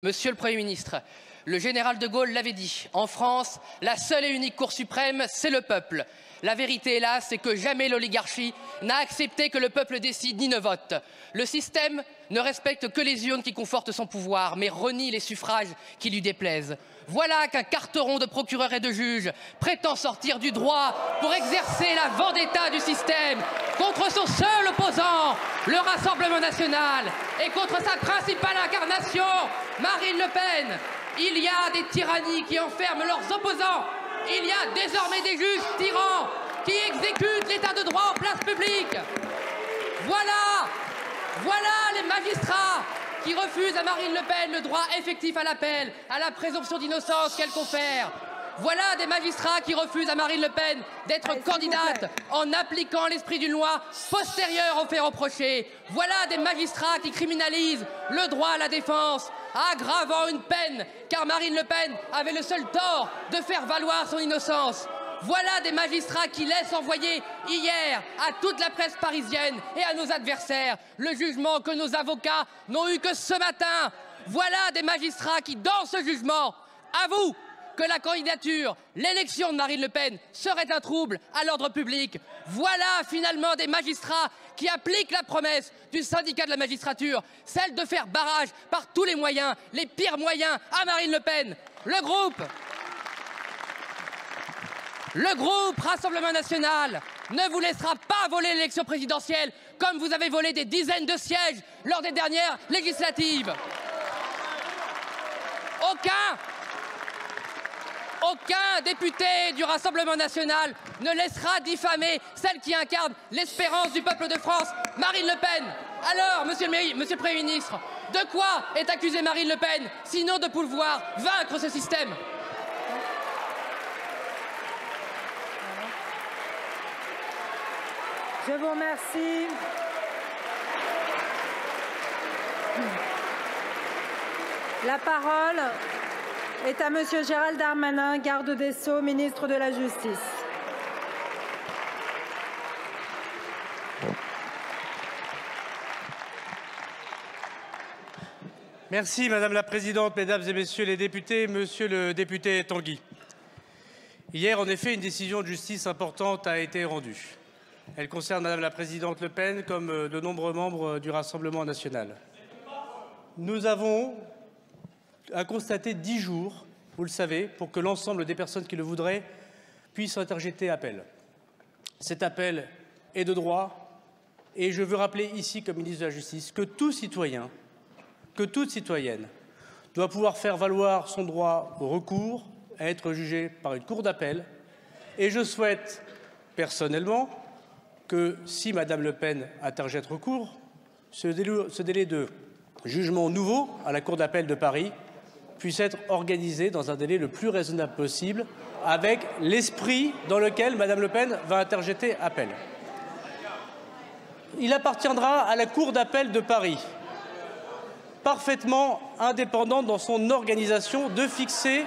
Monsieur le Premier ministre, le général de Gaulle l'avait dit, en France, la seule et unique Cour suprême, c'est le peuple. La vérité, hélas, c'est que jamais l'oligarchie n'a accepté que le peuple décide ni ne vote. Le système ne respecte que les urnes qui confortent son pouvoir, mais renie les suffrages qui lui déplaisent. Voilà qu'un carteron de procureurs et de juges prétend sortir du droit pour exercer la vendetta du système contre son seul opposant, le Rassemblement national, et contre sa principale incarnation, Marine Le Pen. Il y a des tyrannies qui enferment leurs opposants. Il y a désormais des juges tyrans qui exécutent l'état de droit en place publique. Voilà les magistrats qui refusent à Marine Le Pen le droit effectif à l'appel, à la présomption d'innocence qu'elle confère. Voilà des magistrats qui refusent à Marine Le Pen d'être candidate en appliquant l'esprit d'une loi postérieure aux faits reprochés. Voilà des magistrats qui criminalisent le droit à la défense, aggravant une peine, car Marine Le Pen avait le seul tort de faire valoir son innocence. Voilà des magistrats qui laissent envoyer hier à toute la presse parisienne et à nos adversaires le jugement que nos avocats n'ont eu que ce matin. Voilà des magistrats qui, dans ce jugement, avouent que la candidature, l'élection de Marine Le Pen serait un trouble à l'ordre public. Voilà finalement des magistrats qui appliquent la promesse du syndicat de la magistrature, celle de faire barrage par tous les moyens, les pires moyens, à Marine Le Pen. Le groupe Rassemblement national ne vous laissera pas voler l'élection présidentielle comme vous avez volé des dizaines de sièges lors des dernières législatives. Aucun député du Rassemblement national ne laissera diffamer celle qui incarne l'espérance du peuple de France, Marine Le Pen. Alors, monsieur le Premier ministre, de quoi est accusée Marine Le Pen, sinon de pouvoir vaincre ce système ? Je vous remercie. La parole est à Monsieur Gérald Darmanin, garde des Sceaux, ministre de la Justice. Merci Madame la Présidente, Mesdames et Messieurs les députés, Monsieur le député Tanguy. Hier, en effet, une décision de justice importante a été rendue. Elle concerne Madame la Présidente Le Pen comme de nombreux membres du Rassemblement national. Nous avons à constater 10 jours, vous le savez, pour que l'ensemble des personnes qui le voudraient puissent interjeter appel. Cet appel est de droit et je veux rappeler ici, comme ministre de la Justice, que tout citoyen, que toute citoyenne doit pouvoir faire valoir son droit au recours, à être jugé par une cour d'appel. Et je souhaite personnellement que si Madame Le Pen interjette recours, ce délai de jugement nouveau à la Cour d'appel de Paris puisse être organisé dans un délai le plus raisonnable possible, avec l'esprit dans lequel Madame Le Pen va interjeter appel. Il appartiendra à la Cour d'appel de Paris, parfaitement indépendante dans son organisation, de fixer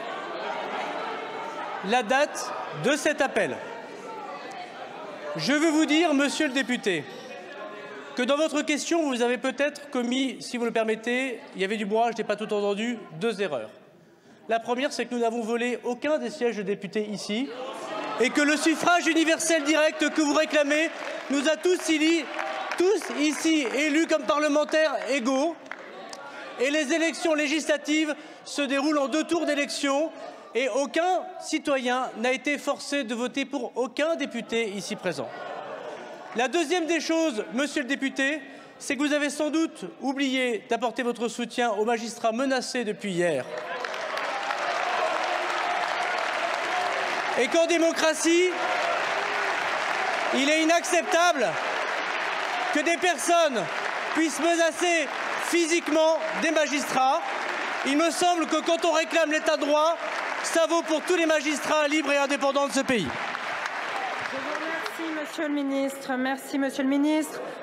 la date de cet appel. Je veux vous dire, monsieur le député, que dans votre question, vous avez peut-être commis, si vous le permettez, il y avait du bois, je n'ai pas tout entendu, 2 erreurs. La première, c'est que nous n'avons volé aucun des sièges de députés ici et que le suffrage universel direct que vous réclamez nous a tous ici élus comme parlementaires égaux. Et les élections législatives se déroulent en 2 tours d'élection. Et aucun citoyen n'a été forcé de voter pour aucun député ici présent. La deuxième des choses, monsieur le député, c'est que vous avez sans doute oublié d'apporter votre soutien aux magistrats menacés depuis hier. Et qu'en démocratie, il est inacceptable que des personnes puissent menacer physiquement des magistrats. Il me semble que quand on réclame l'état de droit, ça vaut pour tous les magistrats libres et indépendants de ce pays. Je vous remercie, monsieur le ministre. Merci, monsieur le ministre.